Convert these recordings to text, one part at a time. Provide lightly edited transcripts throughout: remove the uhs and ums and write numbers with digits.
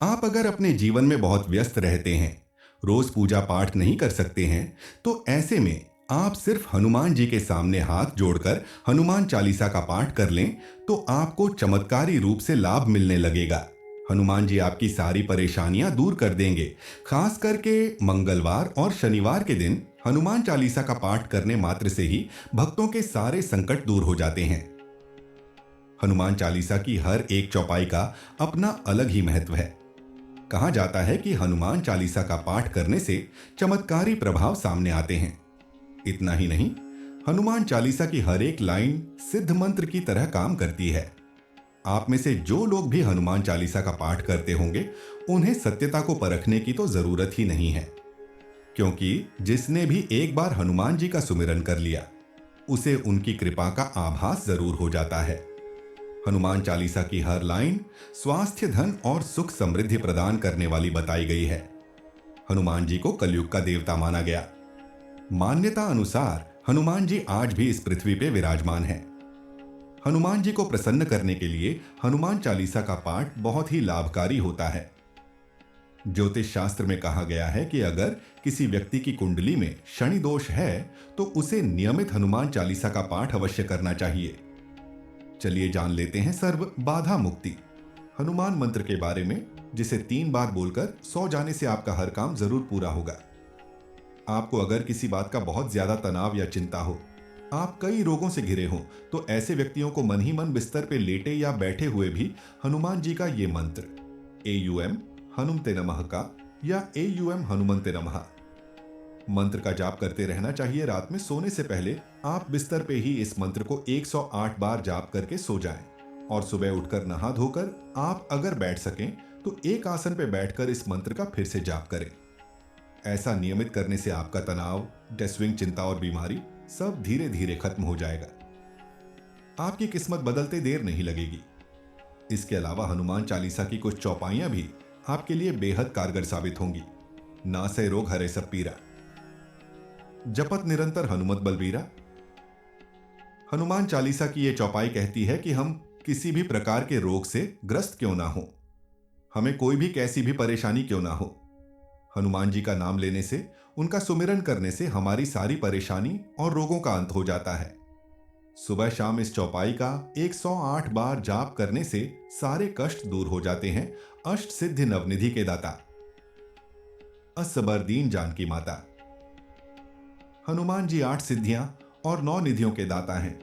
आप अगर अपने जीवन में बहुत व्यस्त रहते हैं, रोज पूजा पाठ नहीं कर सकते हैं, तो ऐसे में आप सिर्फ हनुमान जी के सामने हाथ जोड़कर हनुमान चालीसा का पाठ कर लें तो आपको चमत्कारी रूप से लाभ मिलने लगेगा। हनुमान जी आपकी सारी परेशानियां दूर कर देंगे। खास करके मंगलवार और शनिवार के दिन हनुमान चालीसा का पाठ करने मात्र से ही भक्तों के सारे संकट दूर हो जाते हैं। हनुमान चालीसा की हर एक चौपाई का अपना अलग ही महत्व है। कहा जाता है कि हनुमान चालीसा का पाठ करने से चमत्कारी प्रभाव सामने आते हैं। इतना ही नहीं, हनुमान चालीसा की हर एक लाइन सिद्ध मंत्र की तरह काम करती है। आप में से जो लोग भी हनुमान चालीसा का पाठ करते होंगे, उन्हें सत्यता को परखने की तो जरूरत ही नहीं है, क्योंकि जिसने भी एक बार हनुमान जी का सुमिरन कर लिया, उसे उनकी कृपा का आभास जरूर हो जाता है। हनुमान चालीसा की हर लाइन स्वास्थ्य, धन और सुख समृद्धि प्रदान करने वाली बताई गई है। हनुमान जी को कलयुग का देवता माना गया। मान्यता अनुसार हनुमान जी आज भी इस पृथ्वी पे विराजमान हैं। हनुमान जी को प्रसन्न करने के लिए हनुमान चालीसा का पाठ बहुत ही लाभकारी होता है। ज्योतिष शास्त्र में कहा गया है कि अगर किसी व्यक्ति की कुंडली में शनि दोष है, तो उसे नियमित हनुमान चालीसा का पाठ अवश्य करना चाहिए। चलिए जान लेते हैं सर्व बाधा मुक्ति हनुमान मंत्र के बारे में, जिसे 3 बार बोलकर 100 जाने से आपका हर काम जरूर पूरा होगा। आपको अगर किसी बात का बहुत ज्यादा तनाव या चिंता हो, आप कई रोगों से घिरे हों, तो ऐसे व्यक्तियों को मन ही मन बिस्तर पे लेटे या बैठे हुए भी हनुमान जी का ये मंत्र AUM हनुमते नमः का या AUM हनुमंते नमः मंत्र का जाप करते रहना चाहिए। रात में सोने से पहले आप बिस्तर पे ही इस मंत्र को 108 बार जाप करके सो जाएं और सुबह उठकर नहा धोकर आप अगर बैठ सकें तो एक आसन पे बैठकर इस मंत्र का फिर से जाप करें। ऐसा नियमित करने से आपका तनाव, डेस्विंग, चिंता और बीमारी सब धीरे धीरे खत्म हो जाएगा। आपकी किस्मत बदलते देर नहीं लगेगी। इसके अलावा हनुमान चालीसा की कुछ चौपाइयां भी आपके लिए बेहद कारगर साबित होंगी। नासै रोग हरे सब पीरा, जपत निरंतर हनुमत बलबीरा। हनुमान चालीसा की यह चौपाई कहती है कि हम किसी भी प्रकार के रोग से ग्रस्त क्यों ना हो, हमें कोई भी कैसी भी परेशानी क्यों ना हो, हनुमान जी का नाम लेने से, उनका सुमिरन करने से हमारी सारी परेशानी और रोगों का अंत हो जाता है। सुबह शाम इस चौपाई का 108 बार जाप करने से सारे कष्ट दूर हो जाते हैं। अष्ट सिद्धि नवनिधि के दाता, असबर दीन जानकी माता। हनुमान जी 8 सिद्धियां और 9 निधियों के दाता हैं।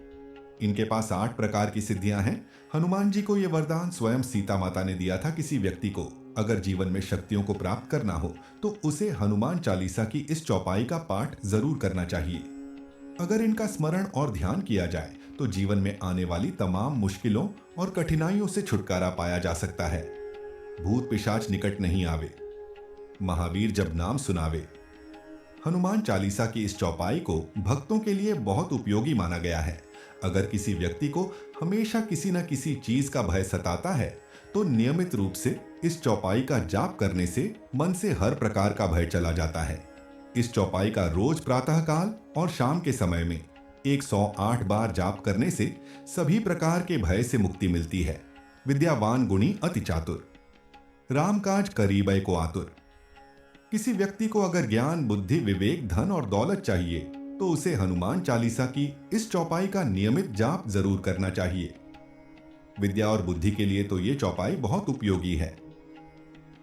इनके पास 8 प्रकार की सिद्धियां हैं। हनुमान जी को यह वरदान स्वयं सीता माता ने दिया था। किसी व्यक्ति को अगर जीवन में शक्तियों को प्राप्त करना हो, तो उसे हनुमान चालीसा की इस चौपाई का पाठ जरूर करना चाहिए। अगर इनका स्मरण और ध्यान किया जाए तो जीवन में आने वाली तमाम मुश्किलों और कठिनाइयों से छुटकारा पाया जा सकता है। भूत पिशाच निकट नहीं आवे, महावीर जब नाम सुनावे। हनुमान चालीसा की इस चौपाई को भक्तों के लिए बहुत उपयोगी माना गया है। अगर किसी व्यक्ति को हमेशा किसी न किसी चीज का भय सताता है, तो नियमित रूप से इस चौपाई का जाप करने से मन से हर प्रकार का भय चला जाता है। इस चौपाई का रोज प्रातःकाल और शाम के समय में 108 बार जाप करने से सभी प्रकार के भय से मुक्ति मिलती है। विद्यावान गुणी अति चातुर, रामकाज करीबै को आतुर। किसी व्यक्ति को अगर ज्ञान, बुद्धि, विवेक, धन और दौलत चाहिए, तो उसे हनुमान चालीसा की इस चौपाई का नियमित जाप जरूर करना चाहिए। विद्या और बुद्धि के लिए तो ये चौपाई बहुत उपयोगी है।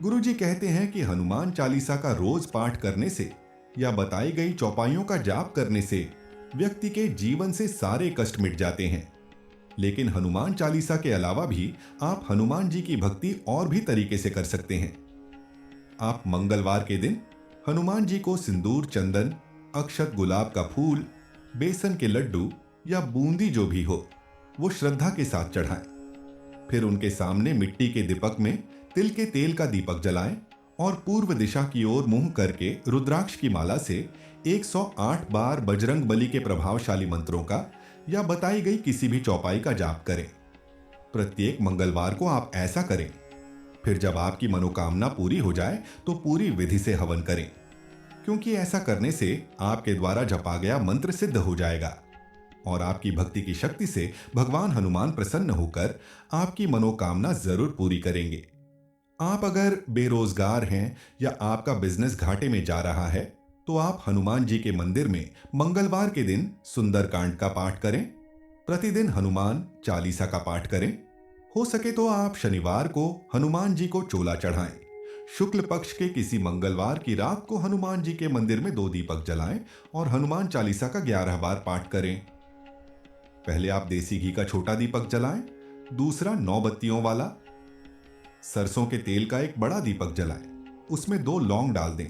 गुरुजी कहते हैं कि हनुमान चालीसा का रोज पाठ करने से या बताई गई चौपाइयों का जाप करने से व्यक्ति के जीवन से सारे कष्ट मिट जाते हैं। लेकिन हनुमान चालीसा के अलावा भी आप हनुमान जी की भक्ति और भी तरीके से कर सकते हैं। आप मंगलवार के दिन हनुमान जी को सिंदूर, चंदन, अक्षत, गुलाब का फूल, बेसन के लड्डू या बूंदी जो भी हो, वो श्रद्धा के साथ चढ़ाएं। फिर उनके सामने मिट्टी के दीपक में तिल के तेल का दीपक जलाएं और पूर्व दिशा की ओर मुंह करके रुद्राक्ष की माला से 108 बार बजरंग बली के प्रभावशाली मंत्रों का या बताई गई किसी भी चौपाई का जाप करें। प्रत्येक मंगलवार को आप ऐसा करें। फिर जब आपकी मनोकामना पूरी हो जाए तो पूरी विधि से हवन करें, क्योंकि ऐसा करने से आपके द्वारा जपा गया मंत्र सिद्ध हो जाएगा और आपकी भक्ति की शक्ति से भगवान हनुमान प्रसन्न होकर आपकी मनोकामना जरूर पूरी करेंगे। आप अगर बेरोजगार हैं या आपका बिजनेस घाटे में जा रहा है, तो आप हनुमान जी के मंदिर में मंगलवार के दिन सुंदरकांड का पाठ करें। प्रतिदिन हनुमान चालीसा का पाठ करें। हो सके तो आप शनिवार को हनुमान जी को चोला चढ़ाएं। शुक्ल पक्ष के किसी मंगलवार की रात को हनुमान जी के मंदिर में 2 दीपक जलाएं और हनुमान चालीसा का 11 बार पाठ करें। पहले आप देसी घी का छोटा दीपक जलाएं, दूसरा 9 बत्तियों वाला। सरसों के तेल का एक बड़ा दीपक जलाएं, उसमें 2 लौंग डाल दें।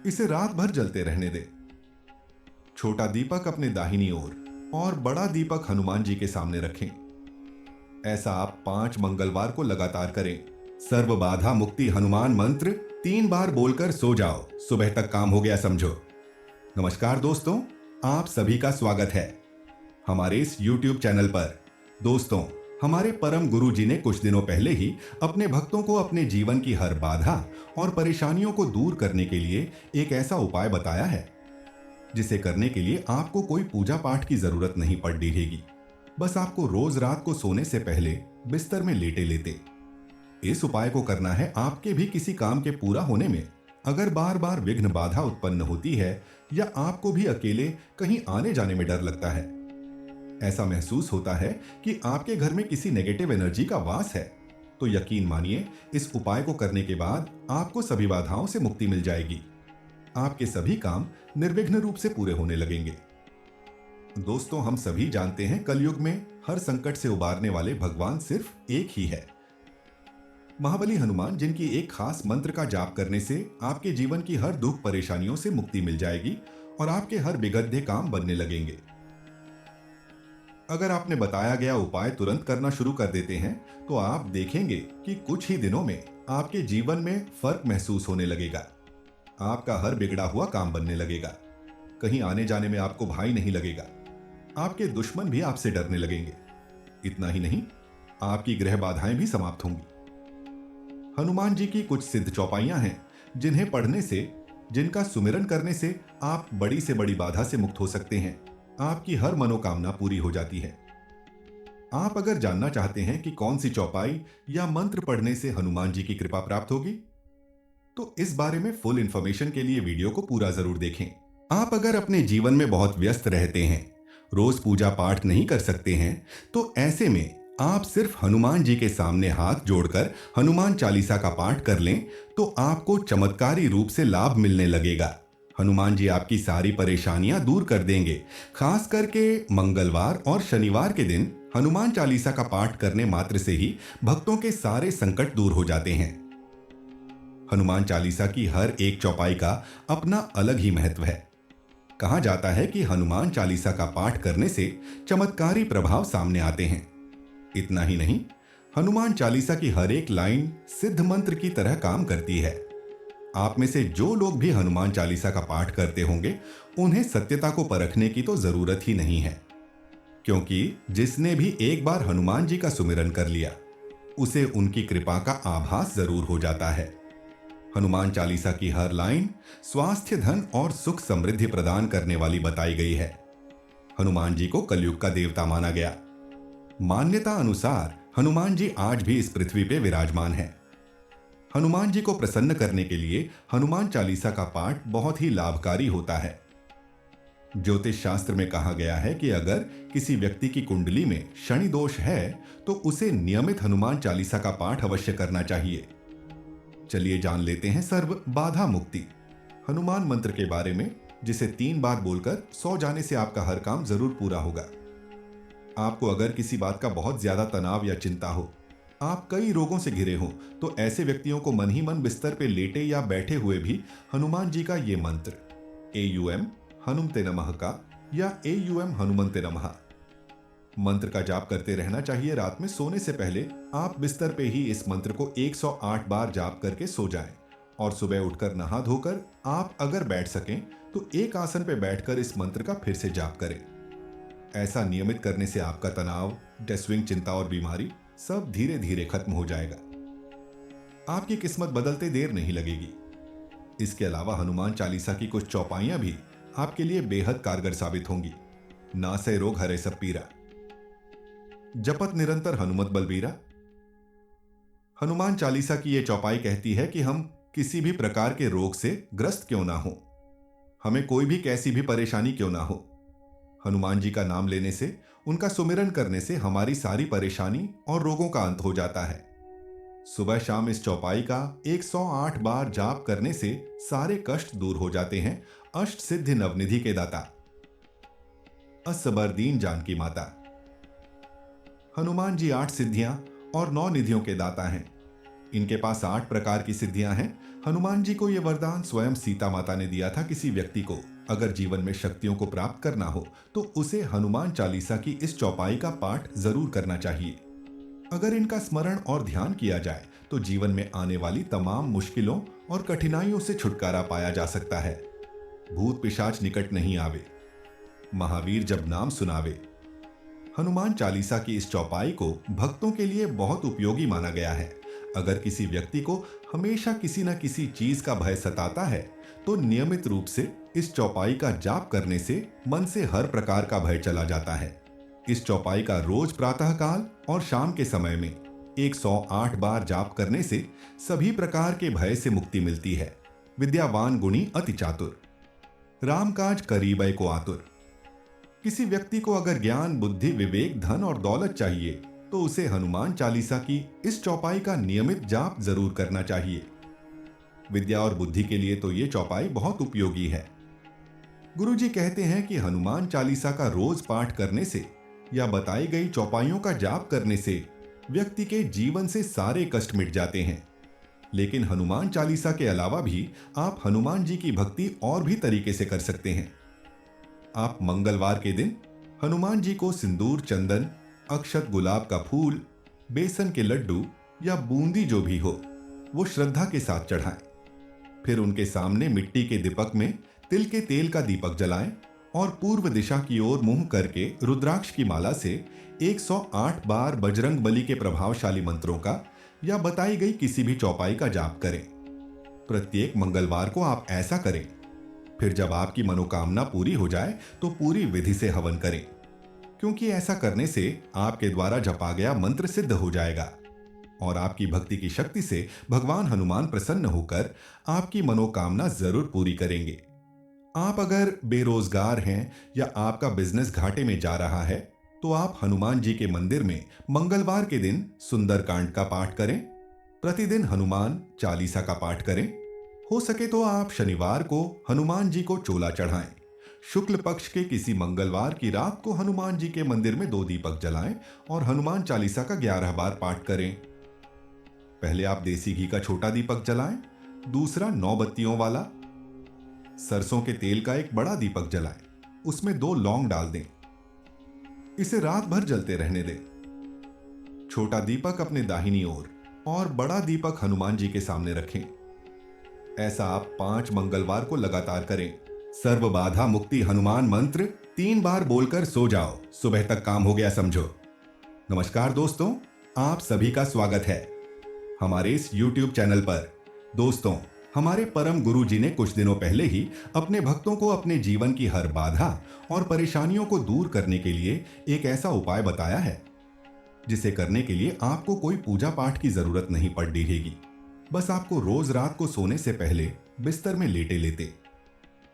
इसे रात भर जलते रहने दें। छोटा दीपक अपने दाहिनी ओर और बड़ा दीपक हनुमान जी के सामने रखें। ऐसा आप 5 मंगलवार को लगातार करें। सर्व बाधा मुक्ति हनुमान मंत्र 3 बार बोलकर सो जाओ, सुबह तक काम हो गया समझो। नमस्कार दोस्तों, आप सभी का स्वागत है हमारे इस YouTube चैनल पर। दोस्तों, हमारे परम गुरु जी ने कुछ दिनों पहले ही अपने भक्तों को अपने जीवन की हर बाधा और परेशानियों को दूर करने के लिए एक ऐसा उपाय बताया है जिसे करने के लिए आपको कोई पूजा पाठ की जरूरत नहीं पड़ रहेगी। बस आपको रोज रात को सोने से पहले बिस्तर में लेटे लेते इस उपाय को करना है। आपके भी किसी काम के पूरा होने में अगर बार बार विघ्न बाधा उत्पन्न होती है या आपको भी अकेले कहीं आने जाने में डर लगता है, ऐसा महसूस होता है कि आपके घर में किसी नेगेटिव एनर्जी का वास है, तो यकीन मानिए इस उपाय को करने के बाद आपको सभी बाधाओं से मुक्ति मिल जाएगी। आपके सभी काम निर्विघ्न रूप से पूरे होने लगेंगे। दोस्तों, हम सभी जानते हैं कलयुग में हर संकट से उबारने वाले भगवान सिर्फ एक ही है, महाबली हनुमान, जिनकी एक खास मंत्र का जाप करने से आपके जीवन की हर दुख परेशानियों से मुक्ति मिल जाएगी और आपके हर बिगड़े काम बनने लगेंगे। अगर आपने बताया गया उपाय तुरंत करना शुरू कर देते हैं तो आप देखेंगे कि कुछ ही दिनों में आपके जीवन में फर्क महसूस होने लगेगा। आपका हर बिगड़ा हुआ काम बनने लगेगा। कहीं आने जाने में आपको भाई नहीं लगेगा। आपके दुश्मन भी आपसे डरने लगेंगे। इतना ही नहीं, आपकी ग्रह बाधाएं भी समाप्त होंगी। हनुमान जी की कुछ सिद्ध चौपाइयां हैं जिन्हें पढ़ने से, जिनका सुमिरन करने से आप बड़ी से बड़ी बाधा से मुक्त हो सकते हैं। आपकी हर मनोकामना पूरी हो जाती है। आप अगर जानना चाहते हैं कि कौन सी चौपाई या मंत्र पढ़ने से हनुमान जी की कृपा प्राप्त होगी, तो इस बारे में फुल इंफॉर्मेशन के लिए वीडियो को पूरा जरूर देखें। आप अगर अपने जीवन में बहुत व्यस्त रहते हैं, रोज पूजा पाठ नहीं कर सकते हैं, तो ऐसे में आप सिर्फ हनुमान जी के सामने हाथ जोड़कर हनुमान चालीसा का पाठ कर लें तो आपको चमत्कारी रूप से लाभ मिलने लगेगा। हनुमान जी आपकी सारी परेशानियां दूर कर देंगे। खास करके मंगलवार और शनिवार के दिन हनुमान चालीसा का पाठ करने मात्र से ही भक्तों के सारे संकट दूर हो जाते हैं। हनुमान चालीसा की हर एक चौपाई का अपना अलग ही महत्व है। कहा जाता है कि हनुमान चालीसा का पाठ करने से चमत्कारी प्रभाव सामने आते हैं। इतना ही नहीं, हनुमान चालीसा की हर एक लाइन सिद्ध मंत्र की तरह काम करती है। आप में से जो लोग भी हनुमान चालीसा का पाठ करते होंगे, उन्हें सत्यता को परखने की तो जरूरत ही नहीं है, क्योंकि जिसने भी एक बार हनुमान जी का सुमिरन कर लिया, उसे उनकी कृपा का आभास जरूर हो जाता है। हनुमान चालीसा की हर लाइन स्वास्थ्य, धन और सुख समृद्धि प्रदान करने वाली बताई गई है। हनुमान जी को कलयुग का देवता माना गया। मान्यता अनुसार हनुमान जी आज भी इस पृथ्वी पे विराजमान हैं। हनुमान जी को प्रसन्न करने के लिए हनुमान चालीसा का पाठ बहुत ही लाभकारी होता है। ज्योतिष शास्त्र में कहा गया है कि अगर किसी व्यक्ति की कुंडली में शनि दोष है तो उसे नियमित हनुमान चालीसा का पाठ अवश्य करना चाहिए। चलिए जान लेते हैं सर्व बाधा मुक्ति हनुमान मंत्र के बारे में, जिसे 3 बार बोलकर सो जाने से आपका हर काम जरूर पूरा होगा। आपको अगर किसी बात का बहुत ज्यादा तनाव या चिंता हो, आप कई रोगों से घिरे हो, तो ऐसे व्यक्तियों को मन ही मन बिस्तर पे लेटे या बैठे हुए भी हनुमान जी का ये मंत्र AUM हनुमते नमः का या AUM हनुमंते नमः मंत्र का जाप करते रहना चाहिए। रात में सोने से पहले आप बिस्तर पे ही इस मंत्र को 108 बार जाप करके सो जाएं और सुबह उठकर नहा धोकर आप अगर बैठ सकें तो एक आसन पे बैठकर इस मंत्र का फिर से जाप करें। ऐसा नियमित करने से आपका तनाव, डेस्विंग, चिंता और बीमारी सब धीरे धीरे खत्म हो जाएगा। आपकी किस्मत बदलते देर नहीं लगेगी। इसके अलावा हनुमान चालीसा की कुछ चौपाइयां भी आपके लिए बेहद कारगर साबित होंगी। नासै रोग हरे सब पीरा, जपत निरंतर हनुमत बलबीरा, हनुमान चालीसा की ये चौपाई कहती है कि हम किसी भी प्रकार के रोग से ग्रस्त क्यों ना हो, हमें कोई भी कैसी भी परेशानी क्यों ना हो, हनुमान जी का नाम लेने से, उनका सुमिरन करने से हमारी सारी परेशानी और रोगों का अंत हो जाता है। सुबह शाम इस चौपाई का 108 बार जाप करने से सारे कष्ट दूर हो जाते हैं। अष्ट सिद्धि नवनिधि के दाता असबर दीन जानकी माता। हनुमान जी 8 सिद्धियां और 9 निधियों के दाता हैं। इनके पास 8 प्रकार की सिद्धियां हैं। हनुमान जी को यह वरदान स्वयं सीता माता ने दिया था। किसी व्यक्ति को अगर जीवन में शक्तियों को प्राप्त करना हो तो उसे हनुमान चालीसा की इस चौपाई का पाठ जरूर करना चाहिए। अगर इनका स्मरण और ध्यान किया जाए तो जीवन में आने वाली तमाम मुश्किलों और कठिनाइयों से छुटकारा पाया जा सकता है। भूत पिशाच निकट नहीं आवे, महावीर जब नाम सुनावे। हनुमान चालीसा की इस चौपाई को भक्तों के लिए बहुत उपयोगी माना गया है। अगर किसी व्यक्ति को हमेशा किसी न किसी चीज का भय सताता है तो नियमित रूप से इस चौपाई का जाप करने से मन से हर प्रकार का भय चला जाता है। इस चौपाई का रोज प्रातःकाल और शाम के समय में 108 बार जाप करने से सभी प्रकार के भय से मुक्ति मिलती है। विद्यावान गुणी अति चातुर, रामकाज करीबै को आतुर। किसी व्यक्ति को अगर ज्ञान, बुद्धि, विवेक, धन और दौलत चाहिए तो उसे हनुमान चालीसा की इस चौपाई का नियमित जाप जरूर करना चाहिए। विद्या और बुद्धि के लिए तो ये चौपाई बहुत उपयोगी है। गुरुजी कहते हैं कि हनुमान चालीसा का रोज पाठ करने से या बताई गई चौपाइयों का जाप करने से व्यक्ति के जीवन से सारे कष्ट मिट जाते हैं। लेकिन हनुमान चालीसा के अलावा भी आप हनुमान जी की भक्ति और भी तरीके से कर सकते हैं। आप मंगलवार के दिन हनुमान जी को सिंदूर, चंदन, अक्षत, गुलाब का फूल, बेसन के लड्डू या बूंदी जो भी हो वो श्रद्धा के साथ चढ़ाएं। फिर उनके सामने मिट्टी के दीपक में तिल के तेल का दीपक जलाएं और पूर्व दिशा की ओर मुंह करके रुद्राक्ष की माला से 108 बार बजरंग बली के प्रभावशाली मंत्रों का या बताई गई किसी भी चौपाई का जाप करें। प्रत्येक मंगलवार को आप ऐसा करें। फिर जब आपकी मनोकामना पूरी हो जाए तो पूरी विधि से हवन करें, क्योंकि ऐसा करने से आपके द्वारा जपा गया मंत्र सिद्ध हो जाएगा और आपकी भक्ति की शक्ति से भगवान हनुमान प्रसन्न होकर आपकी मनोकामना जरूर पूरी करेंगे। आप अगर बेरोजगार हैं या आपका बिजनेस घाटे में जा रहा है तो आप हनुमान जी के मंदिर में मंगलवार के दिन सुंदरकांड का पाठ करें। प्रतिदिन हनुमान चालीसा का पाठ करें। हो सके तो आप शनिवार को हनुमान जी को चोला चढ़ाएं। शुक्ल पक्ष के किसी मंगलवार की रात को हनुमान जी के मंदिर में 2 दीपक जलाएं और हनुमान चालीसा का 11 बार पाठ करें। पहले आप देसी घी का छोटा दीपक जलाएं, दूसरा 9 बत्तियों वाला। सरसों के तेल का एक बड़ा दीपक जलाएं, उसमें 2 लौंग डाल दें। इसे रात भर जलते रहने दें। छोटा दीपक अपने दाहिनी ओर और बड़ा दीपक हनुमान जी के सामने रखें। ऐसा आप 5 मंगलवार को लगातार करें। सर्व बाधा मुक्ति हनुमान मंत्र 3 बार बोलकर सो जाओ, सुबह तक काम हो गया समझो। नमस्कार दोस्तों, आप सभी का स्वागत है हमारे इस YouTube चैनल पर। दोस्तों, हमारे परम गुरु जी ने कुछ दिनों पहले ही अपने भक्तों को अपने जीवन की हर बाधा और परेशानियों को दूर करने के लिए एक ऐसा उपाय बताया है जिसे करने के लिए आपको कोई पूजा पाठ की जरूरत नहीं पड़ेगी। बस आपको रोज रात को सोने से पहले बिस्तर में लेटे लेते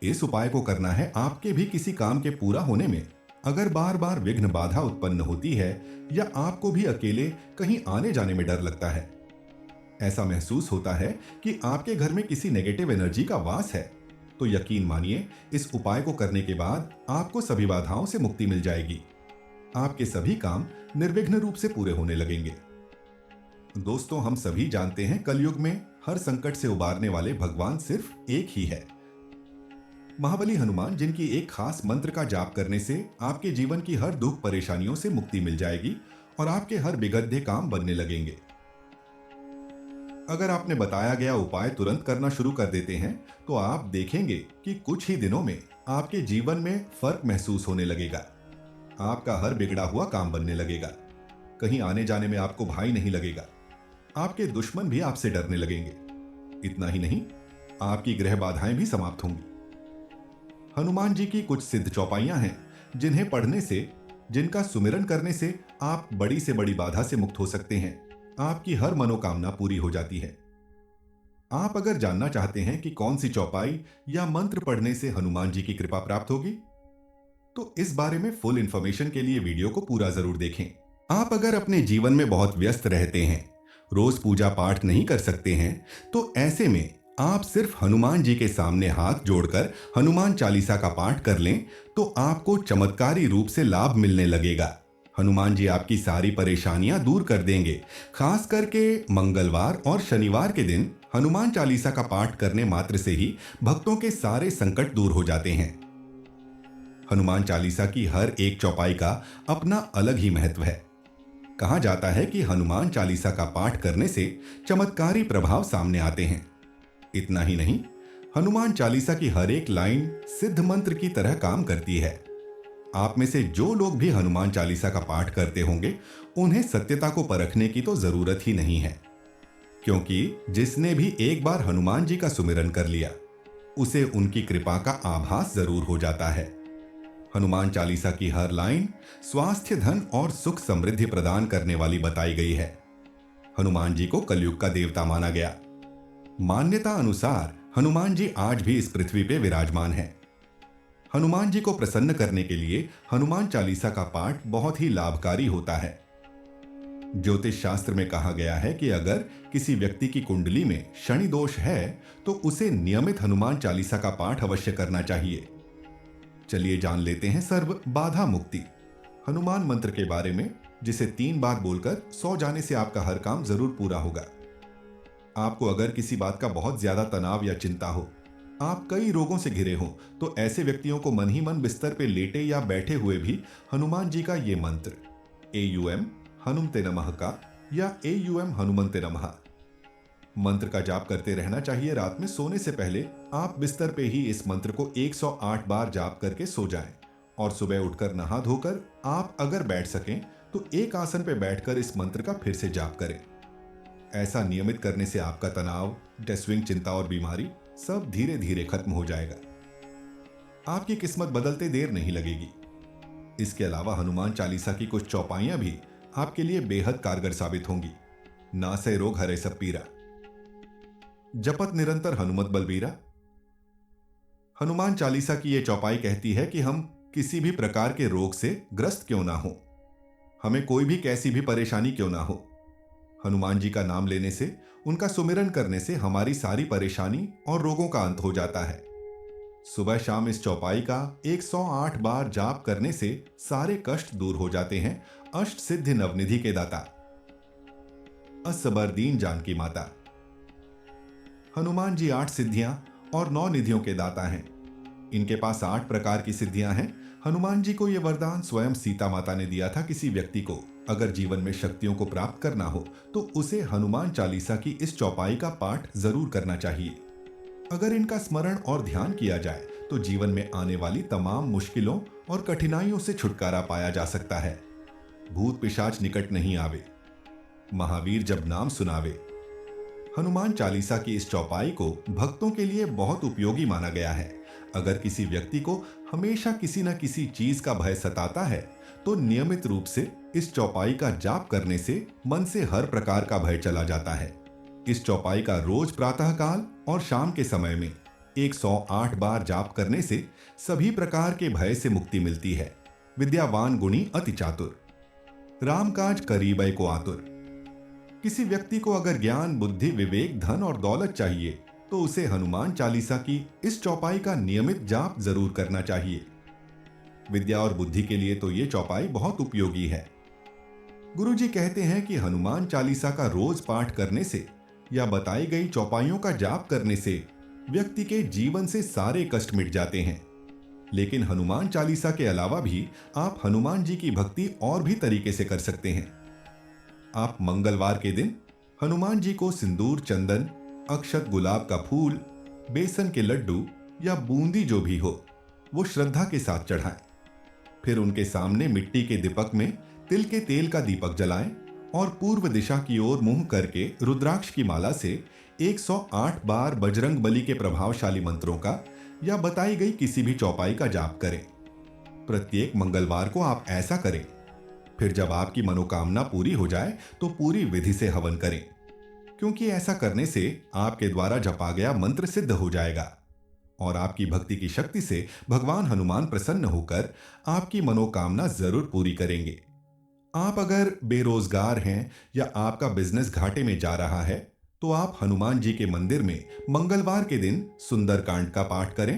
इस उपाय को करना है। आपके भी किसी काम के पूरा होने में अगर बार बार विघ्न बाधा उत्पन्न होती है या आपको भी अकेले कहीं आने जाने में डर लगता है, ऐसा महसूस होता है कि आपके घर में किसी नेगेटिव एनर्जी का वास है, तो यकीन मानिए इस उपाय को करने के बाद आपको सभी बाधाओं से मुक्ति मिल जाएगी। आपके सभी काम निर्विघ्न रूप से पूरे होने लगेंगे। दोस्तों, हम सभी जानते हैं कलयुग में हर संकट से उबारने वाले भगवान सिर्फ एक ही है, महाबली हनुमान, जिनकी एक खास मंत्र का जाप करने से आपके जीवन की हर दुख परेशानियों से मुक्ति मिल जाएगी और आपके हर बिगड़े काम बनने लगेंगे। अगर आपने बताया गया उपाय तुरंत करना शुरू कर देते हैं तो आप देखेंगे कि कुछ ही दिनों में आपके जीवन में फर्क महसूस होने लगेगा। आपका हर बिगड़ा हुआ काम बनने लगेगा। कहीं आने जाने में आपको भय नहीं लगेगा। आपके दुश्मन भी आपसे डरने लगेंगे। इतना ही नहीं, आपकी ग्रह बाधाएं भी समाप्त होंगी। हनुमान जी की कुछ सिद्ध चौपाइयां हैं जिन्हें पढ़ने से, जिनका सुमिरन करने से आप बड़ी से बड़ी बाधा से मुक्त हो सकते हैं। आपकी हर मनोकामना पूरी हो जाती है। आप अगर जानना चाहते हैं कि कौन सी चौपाई या मंत्र पढ़ने से हनुमान जी की कृपा प्राप्त होगी, तो इस बारे में फुल इंफॉर्मेशन के लिए वीडियो को पूरा जरूर देखें। आप अगर अपने जीवन में बहुत व्यस्त रहते हैं, रोज पूजा पाठ नहीं कर सकते हैं, तो ऐसे में आप सिर्फ हनुमान जी के सामने हाथ जोड़कर हनुमान चालीसा का पाठ कर लें तो आपको चमत्कारी रूप से लाभ मिलने लगेगा। हनुमान जी आपकी सारी परेशानियां दूर कर देंगे। खास करके मंगलवार और शनिवार के दिन हनुमान चालीसा का पाठ करने मात्र से ही भक्तों के सारे संकट दूर हो जाते हैं। हनुमान चालीसा की हर एक चौपाई का अपना अलग ही महत्व है। कहा जाता है कि हनुमान चालीसा का पाठ करने से चमत्कारी प्रभाव सामने आते हैं। इतना ही नहीं, हनुमान चालीसा की हर एक लाइन सिद्ध मंत्र की तरह काम करती है। आप में से जो लोग भी हनुमान चालीसा का पाठ करते होंगे, उन्हें सत्यता को परखने की तो जरूरत ही नहीं है, क्योंकि जिसने भी एक बार हनुमान जी का सुमिरन कर लिया, उसे उनकी कृपा का आभास जरूर हो जाता है। हनुमान चालीसा की हर लाइन स्वास्थ्य, धन और सुख समृद्धि प्रदान करने वाली बताई गई है। हनुमान जी को कलयुग का देवता माना गया। मान्यता अनुसार हनुमान जी आज भी इस पृथ्वी पे विराजमान हैं। हनुमान जी को प्रसन्न करने के लिए हनुमान चालीसा का पाठ बहुत ही लाभकारी होता है। ज्योतिष शास्त्र में कहा गया है कि अगर किसी व्यक्ति की कुंडली में शनि दोष है तो उसे नियमित हनुमान चालीसा का पाठ अवश्य करना चाहिए। चलिए जान लेते हैं सर्व बाधा मुक्ति हनुमान मंत्र के बारे में, जिसे 3 बार बोलकर 100 जाने से आपका हर काम जरूर पूरा होगा। आपको अगर किसी बात का बहुत ज्यादा तनाव या चिंता हो, आप कई रोगों से घिरे हो, तो ऐसे व्यक्तियों को मन ही मन बिस्तर पे लेटे या बैठे हुए भी हनुमान जी का ये मंत्र AUM हनुमते नमः का या AUM हनुमंते नमः मंत्र का जाप करते रहना चाहिए। रात में सोने से पहले आप बिस्तर पे ही इस मंत्र को 108 बार जाप करके सो जाएं और सुबह उठकर नहा धोकर आप अगर बैठ सकें तो एक आसन पे बैठकर इस मंत्र का फिर से जाप करें। ऐसा नियमित करने से आपका तनाव, स्विंग, चिंता और बीमारी सब धीरे धीरे खत्म हो जाएगा। आपकी किस्मत बदलते देर नहीं लगेगी। इसके अलावा हनुमान चालीसा की कुछ चौपाइयां भी आपके लिए बेहद कारगर साबित होंगी। नासै रोग हरे सब पीरा, जपत निरंतर हनुमत बलबीरा। हनुमान चालीसा की यह चौपाई कहती है कि हम किसी भी प्रकार के रोग से ग्रस्त क्यों ना हो, हमें कोई भी कैसी भी परेशानी क्यों ना हो, हनुमान जी का नाम लेने से, उनका सुमिरन करने से हमारी सारी परेशानी और रोगों का अंत हो जाता है। सुबह शाम इस चौपाई का 108 बार जाप करने से सारे कष्ट दूर हो जाते हैं। अष्ट सिद्धि नवनिधि के दाता असबर दीन जानकी माता। हनुमान जी 8 सिद्धियां और 9 निधियों के दाता हैं। इनके पास 8 प्रकार की सिद्धियां हैं। हनुमान जी को यह वरदान स्वयं सीता माता ने दिया था। किसी व्यक्ति को अगर जीवन में शक्तियों को प्राप्त करना हो तो उसे हनुमान चालीसा की इस चौपाई का पाठ जरूर करना चाहिए। अगर इनका स्मरण और ध्यान किया जाए तो जीवन में आने वाली तमाम मुश्किलों और कठिनाइयों से छुटकारा पाया जा सकता है। भूत पिशाच निकट नहीं आवे, महावीर जब नाम सुनावे। हनुमान चालीसा की इस चौपाई को भक्तों के लिए बहुत उपयोगी माना गया है। अगर किसी व्यक्ति को हमेशा किसी न किसी चीज का भय सताता है तो नियमित रूप से इस चौपाई का जाप करने से मन से हर प्रकार का भय चला जाता है। इस चौपाई का रोज प्रातःकाल और शाम के समय में 108 बार जाप करने से सभी प्रकार के भय से मुक्ति मिलती है। विद्यावान गुणी अति चातुर, रामकाज करीबै को आतुर। किसी व्यक्ति को अगर ज्ञान, बुद्धि, विवेक, धन और दौलत चाहिए तो उसे हनुमान चालीसा की इस चौपाई का नियमित जाप जरूर करना चाहिए। विद्या और बुद्धि के लिए तो ये चौपाई बहुत उपयोगी है। गुरुजी कहते हैं कि हनुमान चालीसा का रोज पाठ करने से या बताई गई चौपाइयों का जाप करने से व्यक्ति के जीवन से सारे कष्ट मिट जाते हैं। लेकिन हनुमान चालीसा के अलावा भी आप हनुमान जी की भक्ति और भी तरीके से कर सकते हैं। आप मंगलवार के दिन हनुमान जी को सिंदूर, चंदन, अक्षत, गुलाब का फूल, बेसन के लड्डू या बूंदी जो भी हो वो श्रद्धा के साथ चढ़ाएं। फिर उनके सामने मिट्टी के दीपक में तिल के तेल का दीपक जलाएं और पूर्व दिशा की ओर मुंह करके रुद्राक्ष की माला से 108 बार बजरंग बली के प्रभावशाली मंत्रों का या बताई गई किसी भी चौपाई का जाप करें। प्रत्येक मंगलवार को आप ऐसा करें। फिर जब आपकी मनोकामना पूरी हो जाए तो पूरी विधि से हवन करें, क्योंकि ऐसा करने से आपके द्वारा जपा गया मंत्र सिद्ध हो जाएगा और आपकी भक्ति की शक्ति से भगवान हनुमान प्रसन्न होकर आपकी मनोकामना जरूर पूरी करेंगे। आप अगर बेरोजगार हैं या आपका बिजनेस घाटे में जा रहा है तो आप हनुमान जी के मंदिर में मंगलवार के दिन सुंदरकांड का पाठ करें।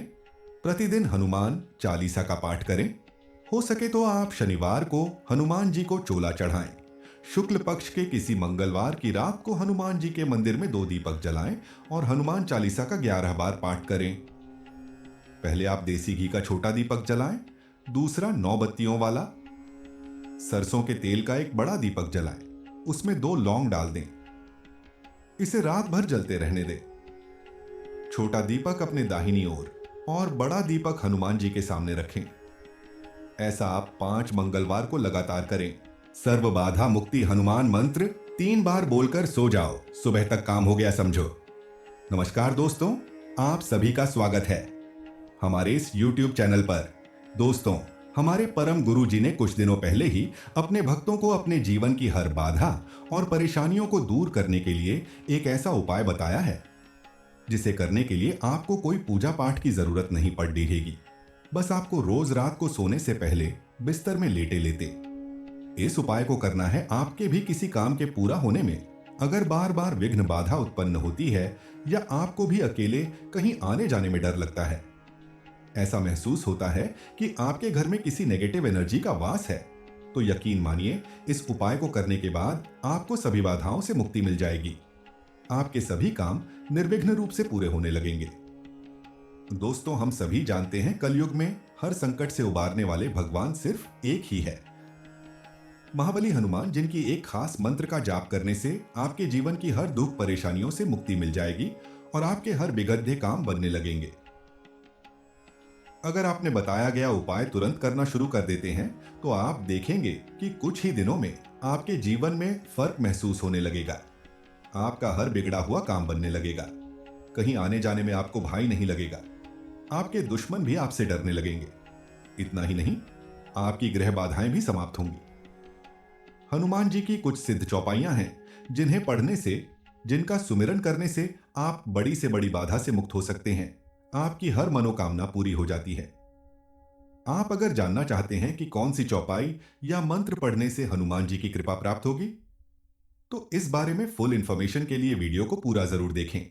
प्रतिदिन हनुमान चालीसा का पाठ करें। हो सके तो आप शनिवार को हनुमान जी को चोला चढ़ाएं। शुक्ल पक्ष के किसी मंगलवार की रात को हनुमान जी के मंदिर में 2 दीपक जलाएं और हनुमान चालीसा का 11 बार पाठ करें। पहले आप देसी घी का छोटा दीपक जलाएं, दूसरा 9 बत्तियों वाला। सरसों के तेल का एक बड़ा दीपक जलाएं, उसमें 2 लौंग डाल दें। इसे रात भर जलते रहने दें। छोटा दीपक अपने दाहिनी ओर और बड़ा दीपक हनुमान जी के सामने रखें। ऐसा आप 5 मंगलवार को लगातार करें। सर्व बाधा मुक्ति हनुमान मंत्र 3 बार बोलकर सो जाओ, सुबह तक काम हो गया समझो। नमस्कार दोस्तों, आप सभी का स्वागत है हमारे इस YouTube चैनल पर। दोस्तों, हमारे परम गुरु जी ने कुछ दिनों पहले ही अपने भक्तों को अपने जीवन की हर बाधा और परेशानियों को दूर करने के लिए एक ऐसा उपाय बताया है जिसे करने के लिए आपको कोई पूजा पाठ की जरूरत नहीं पड़ रहेगी। बस आपको रोज रात को सोने से पहले बिस्तर में लेटे लेते इस उपाय को करना है। आपके भी किसी काम के पूरा होने में अगर बार बार विघ्न बाधा उत्पन्न होती है या आपको भी अकेले कहीं आने जाने में डर लगता है, ऐसा महसूस होता है कि आपके घर में किसी नेगेटिव एनर्जी का वास है, तो यकीन मानिए इस उपाय को करने के बाद आपको सभी बाधाओं से मुक्ति मिल जाएगी। आपके सभी काम निर्विघ्न रूप से पूरे होने लगेंगे। दोस्तों, हम सभी जानते हैं कलयुग में हर संकट से उबारने वाले भगवान सिर्फ एक ही है, महाबली हनुमान, जिनकी एक खास मंत्र का जाप करने से आपके जीवन की हर दुख परेशानियों से मुक्ति मिल जाएगी और आपके हर बिगड़े काम बनने लगेंगे। अगर आपने बताया गया उपाय तुरंत करना शुरू कर देते हैं तो आप देखेंगे कि कुछ ही दिनों में आपके जीवन में फर्क महसूस होने लगेगा। आपका हर बिगड़ा हुआ काम बनने लगेगा। कहीं आने जाने में आपको भय नहीं लगेगा। आपके दुश्मन भी आपसे डरने लगेंगे। इतना ही नहीं, आपकी ग्रह बाधाएं भी समाप्त होंगी। हनुमान जी की कुछ सिद्ध चौपाइयां हैं जिन्हें पढ़ने से, जिनका सुमिरन करने से आप बड़ी से बड़ी बाधा से मुक्त हो सकते हैं। आपकी हर मनोकामना पूरी हो जाती है। आप अगर जानना चाहते हैं कि कौन सी चौपाई या मंत्र पढ़ने से हनुमान जी की कृपा प्राप्त होगी, तो इस बारे में फुल इंफॉर्मेशन के लिए वीडियो को पूरा जरूर देखें।